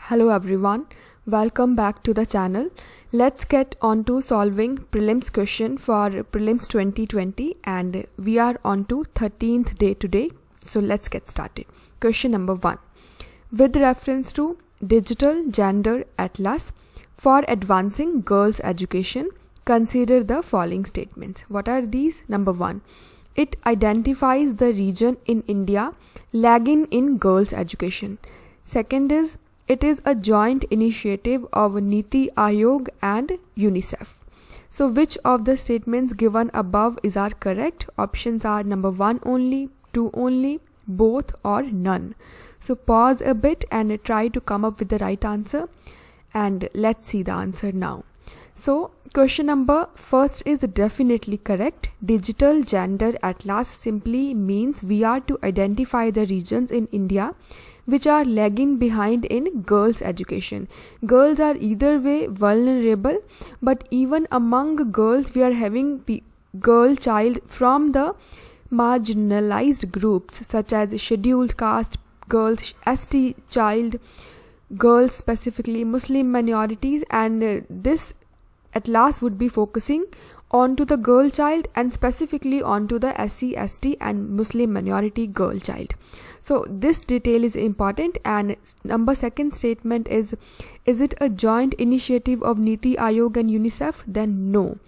Hello everyone, welcome back to the channel. Let's get on to solving prelims question for prelims 2020 and we are on to 13th day today. So let's get started. Question number 1. With reference to Digital Gender Atlas for advancing girls' education, consider the following statements. What are these? Number 1. It identifies the region in India lagging in girls' education. Second is, it is a joint initiative of Niti Aayog and UNICEF. So which of the statements given above are correct? Options are number 1 only, 2 only, both or none. So pause a bit and try to come up with the right answer and let's see the answer now. So question number first is definitely correct. Digital Gender Atlas simply means we are to identify the regions in India which are lagging behind in girls' education. Girls are either way vulnerable, but even among girls we are having girl child from the marginalized groups such as scheduled caste, girls, ST child, girls specifically, Muslim minorities, and this Atlas would be focusing onto the girl child and specifically onto the SC, ST and Muslim minority girl child. So this detail is important. And number second statement is it a joint initiative of Niti Aayog and UNICEF? Then no.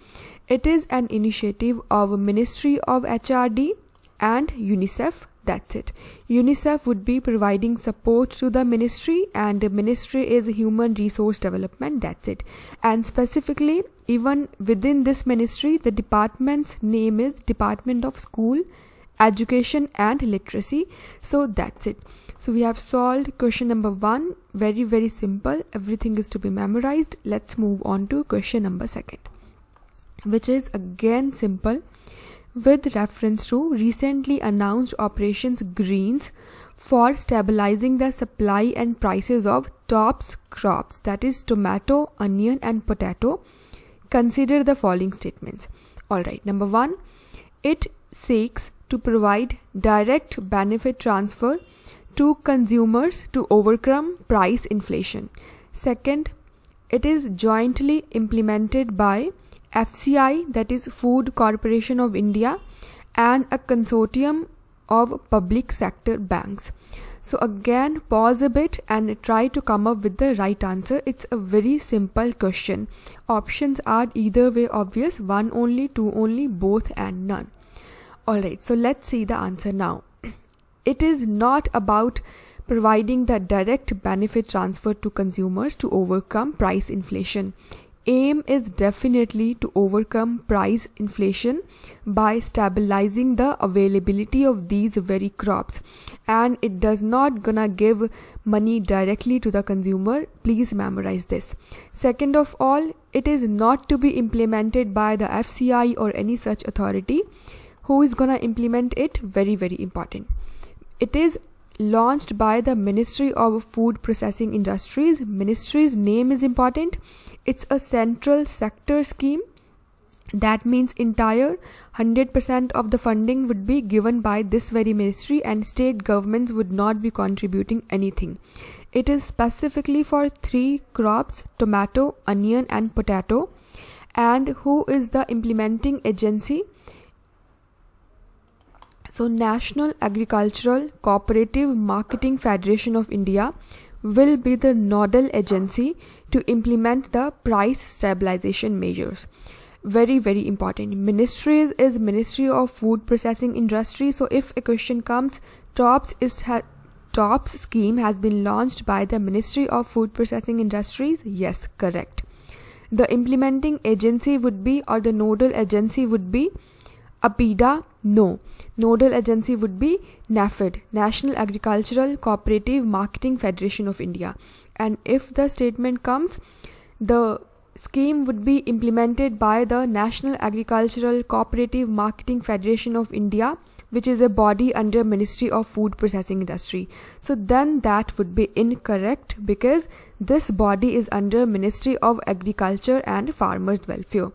It is an initiative of Ministry of HRD and UNICEF. That's it. UNICEF would be providing support to the ministry and the ministry is Human Resource Development. That's it. And specifically, even within this ministry, the department's name is Department of School, Education and Literacy. So that's it. So we have solved question number 1. Very simple. Everything is to be memorized. Let's move on to question number 2, which is again simple. With reference to recently announced Operations Greens for stabilizing the supply and prices of TOPS crops, that is tomato, onion and potato, consider the following statements. Alright, number 1, it seeks to provide direct benefit transfer to consumers to overcome price inflation. Second, it is jointly implemented by FCI, that is Food Corporation of India, and a consortium of public sector banks. So again, pause a bit and try to come up with the right answer. It's a very simple question. Options are either way obvious, 1 only, 2 only, both and none. Alright, so let's see the answer now. It is not about providing the direct benefit transfer to consumers to overcome price inflation. Aim is definitely to overcome price inflation by stabilizing the availability of these very crops, and it does not gonna give money directly to the consumer. Please memorize this. Second of all, it is not to be implemented by the FCI or any such authority. Who is gonna implement it? Very important. It is launched by the Ministry of Food Processing Industries. Ministry's name is important. It's a central sector scheme. That means entire 100% of the funding would be given by this very ministry and state governments would not be contributing anything. It is specifically for 3 crops, tomato, onion and potato. And who is the implementing agency? So National Agricultural Cooperative Marketing Federation of India will be the nodal agency to implement the price stabilization measures. Very important. Ministry is Ministry of Food Processing Industry. So if a question comes, TOPS scheme has been launched by the Ministry of Food Processing Industries. Yes, correct. The implementing agency would be, or the nodal agency would be APIDA? No. Nodal agency would be NAFED, National Agricultural Cooperative Marketing Federation of India. And if the statement comes, the scheme would be implemented by the National Agricultural Cooperative Marketing Federation of India, which is a body under Ministry of Food Processing Industry. So then that would be incorrect because this body is under Ministry of Agriculture and Farmers Welfare.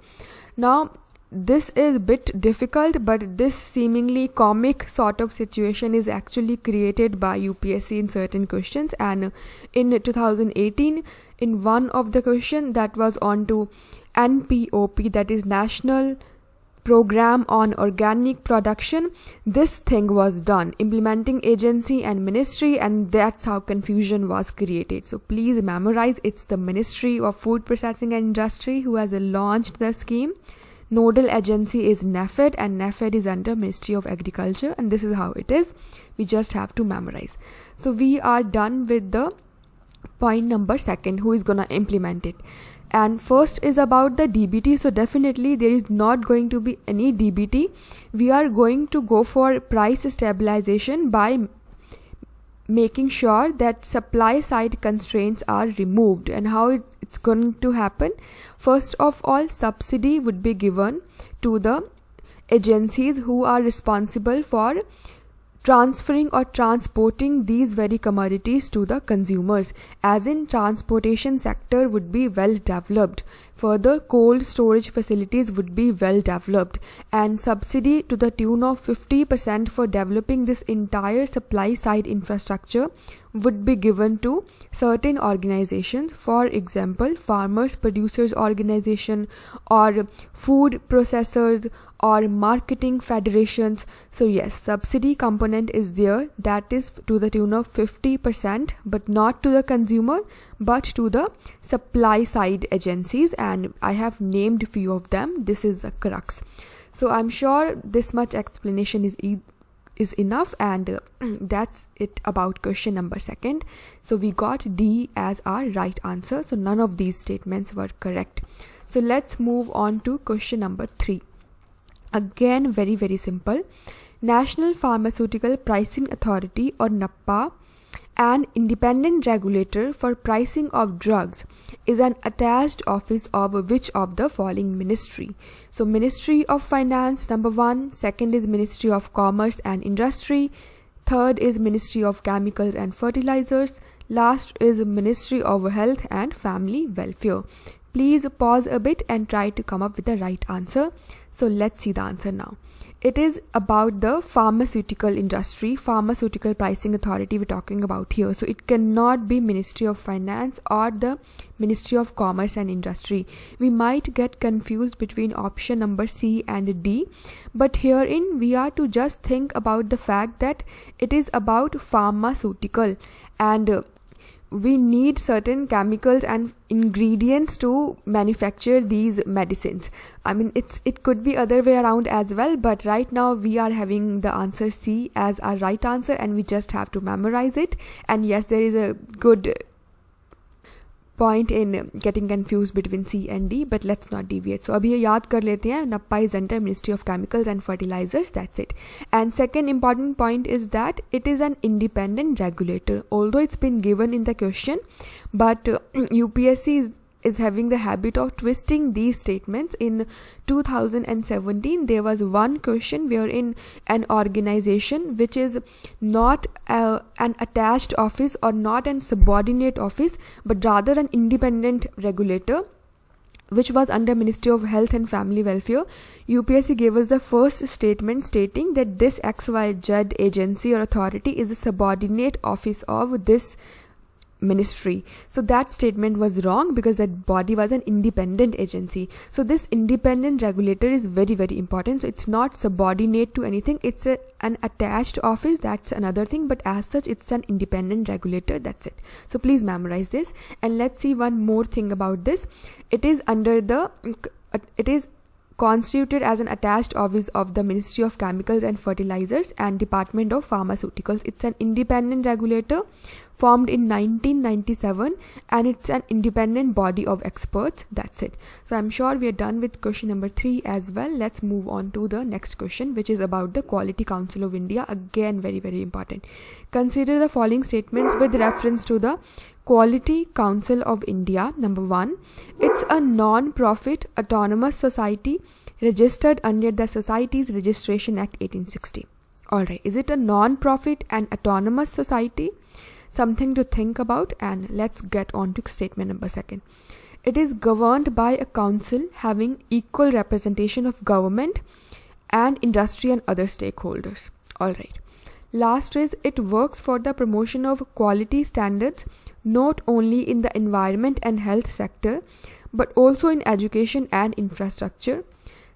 Now, this is a bit difficult, but this seemingly comic sort of situation is actually created by UPSC in certain questions. And in 2018, in one of the question that was on to NPOP, that is National Program on Organic Production, this thing was done, implementing agency and ministry, and that's how confusion was created. So please memorize, it's the Ministry of Food Processing and Industry who has launched the scheme. Nodal agency is NAFED, and NAFED is under Ministry of Agriculture, and this is how it is. We just have to memorize. So we are done with the point number second, who is gonna implement it. And first is about the DBT. So definitely there is not going to be any DBT. We are going to go for price stabilization by making sure that supply side constraints are removed. And how it's going to happen? First of all, subsidy would be given to the agencies who are responsible for transferring or transporting these very commodities to the consumers, as in transportation sector would be well developed. Further, cold storage facilities would be well developed, and subsidy to the tune of 50% for developing this entire supply side infrastructure would be given to certain organizations, for example farmers producers organization or food processors or marketing federations. So yes, subsidy component is there, that is to the tune of 50%, but not to the consumer but to the supply side agencies, and I have named few of them. This is a crux. So I'm sure this much explanation is enough, and that's it about question number second. So we got D as our right answer, so none of these statements were correct. So let's move on to question number 3. Again, very very simple. National Pharmaceutical Pricing Authority, or NAPPA, an independent regulator for pricing of drugs, is an attached office of which of the following ministry? So Ministry of Finance, number 1. Second is Ministry of Commerce and Industry. Third is Ministry of Chemicals and Fertilizers. Last is Ministry of Health and Family Welfare. Please pause a bit and try to come up with the right answer. So let's see the answer now. It is about the pharmaceutical industry, pharmaceutical pricing authority we're talking about here. So it cannot be Ministry of Finance or the Ministry of Commerce and Industry. We might get confused between option number C and D, but herein we are to just think about the fact that it is about pharmaceutical, and we need certain chemicals and ingredients to manufacture these medicines. I mean, it could be other way around as well, but right now we are having the answer C as our right answer, and we just have to memorize it. And yes, there is a good point in getting confused between C and D, but let's not deviate. So abhi ye yaad kar lete hain, NAPPA is under Ministry of Chemicals and Fertilizers, that's it. And second important point is that it is an independent regulator, although it's been given in the question, but UPSC is having the habit of twisting these statements. In 2017 there was one question wherein an organization which is not an attached office or not an subordinate office, but rather an independent regulator, which was under Ministry of Health and Family Welfare, UPSC gave us the first statement stating that this XYZ agency or authority is a subordinate office of this ministry. So that statement was wrong because that body was an independent agency. So this independent regulator is very very important. So it's not subordinate to anything, it's an attached office, that's another thing, but as such it's an independent regulator, that's it. So please memorize this. And let's see one more thing about this. It is constituted as an attached office of the Ministry of Chemicals and Fertilizers and Department of Pharmaceuticals. It's an independent regulator formed in 1997, and it's an independent body of experts, that's it. So I'm sure we are done with question number 3 as well. Let's move on to the next question, which is about the Quality Council of India. Again, very very important. Consider the following statements with reference to the Quality Council of India. Number 1, it's a non-profit autonomous society registered under the Societies Registration Act 1860. Alright, is it a non-profit and autonomous society? something to think about. And let's get on to statement number 2. It is governed by a council having equal representation of government and industry and other stakeholders. Alright. Last is, it works for the promotion of quality standards not only in the environment and health sector but also in education and infrastructure.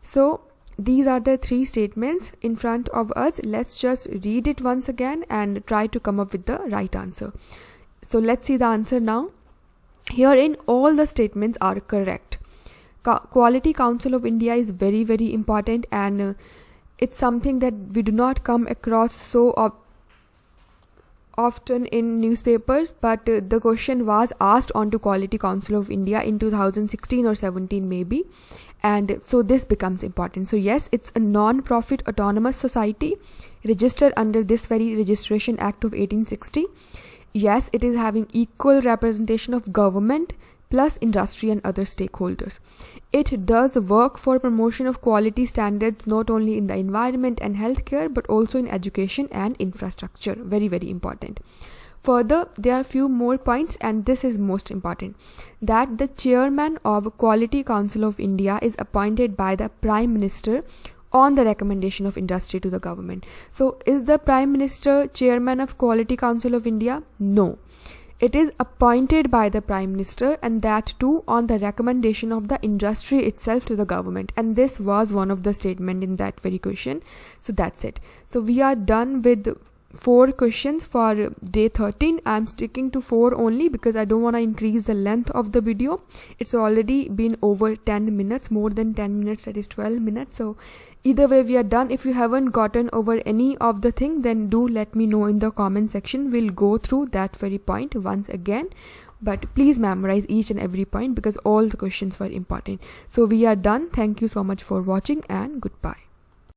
So these are the 3 statements in front of us. Let's just read it once again and try to come up with the right answer. So let's see the answer now. Herein all the statements are correct. Quality Council of India is very, very important, and it's something that we do not come across so often in newspapers, but the question was asked onto Quality Council of India in 2016 or 17 maybe, and so this becomes important. So yes, it's a non-profit autonomous society registered under this very Registration Act of 1860. Yes, it is having equal representation of government plus industry and other stakeholders. It does work for promotion of quality standards not only in the environment and healthcare but also in education and infrastructure. Very, very important. Further, there are few more points, and this is most important, that the chairman of Quality Council of India is appointed by the Prime Minister on the recommendation of industry to the government. So is the Prime Minister chairman of Quality Council of India? No. It is appointed by the Prime Minister, and that too on the recommendation of the industry itself to the government. And this was one of the statement in that very question. So that's it. So we are done with 4 questions for day 13. I'm sticking to 4 only because I don't want to increase the length of the video. It's already been over 10 minutes, more than 10 minutes, that is 12 minutes. So either way we are done. If you haven't gotten over any of the thing, then do let me know in the comment section. We'll go through that very point once again, but please memorize each and every point because all the questions were important. So we are done. Thank you so much for watching, and goodbye.